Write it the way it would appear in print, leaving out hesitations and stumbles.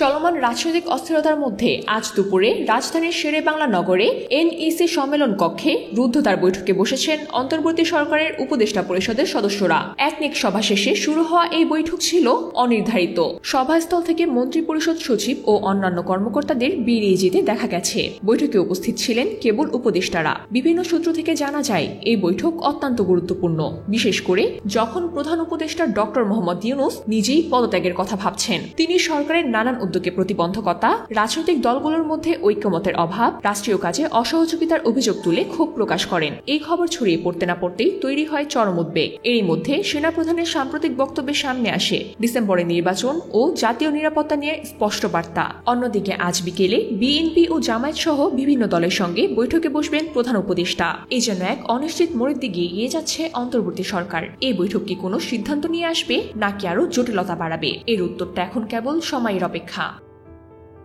চলমান রাজনৈতিক অস্থিরতার মধ্যে আজ দুপুরে রাজধানীর শেরে বাংলা নগরে এনইসি সম্মেলন কক্ষে রুদ্ধদ্বার বৈঠকে বসেছেন অন্তর্বর্তী সরকারের উপদেষ্টা পরিষদের সদস্যরা। একনেক সভা শেষে শুরু হওয়া এই বৈঠক ছিল অনির্ধারিত। সভাস্থল থেকে মন্ত্রী পরিষদ সচিব ও অন্যান্য কর্মকর্তাদের বেরিয়ে যেতে দেখা গেছে। বৈঠকে উপস্থিত ছিলেন কেবল উপদেষ্টারা। বিভিন্ন সূত্র থেকে জানা যায় এই বৈঠক অত্যন্ত গুরুত্বপূর্ণ, বিশেষ করে যখন প্রধান উপদেষ্টা ডক্টর মোহাম্মদ ইউনূস নিজেই পদত্যাগের কথা ভাবছেন। তিনি সরকারের নানান উদ্যোগে প্রতিবন্ধকতা, রাজনৈতিক দলগুলোর মধ্যে ঐক্যমতের অভাব, রাষ্ট্রীয় কাজে অসহযোগিতার অভিযোগ তুলে ক্ষোভ প্রকাশ করেন। এই খবর ছড়িয়ে পড়তে না পড়তেই তৈরি হয় চরম উদ্বেগ। এরই মধ্যে সেনাপ্রধানের সাম্প্রতিক বক্তব্যের সামনে আসে ডিসেম্বরে নির্বাচন ও জাতীয় নিরাপত্তা নিয়ে স্পষ্ট বার্তা। অন্যদিকে আজ বিকেলে বিএনপি ও জামায়াত সহ বিভিন্ন দলের সঙ্গে বৈঠকে বসবেন প্রধান উপদেষ্টা। এই জন্য এক অনিশ্চিত মোড়ের দিকে এগিয়ে যাচ্ছে অন্তর্বর্তী সরকার। এই বৈঠক কি কোনো সিদ্ধান্ত নিয়ে আসবে নাকি আরো জটিলতা বাড়াবে? এর উত্তরটা এখন কেবল সময়ের অপেক্ষা।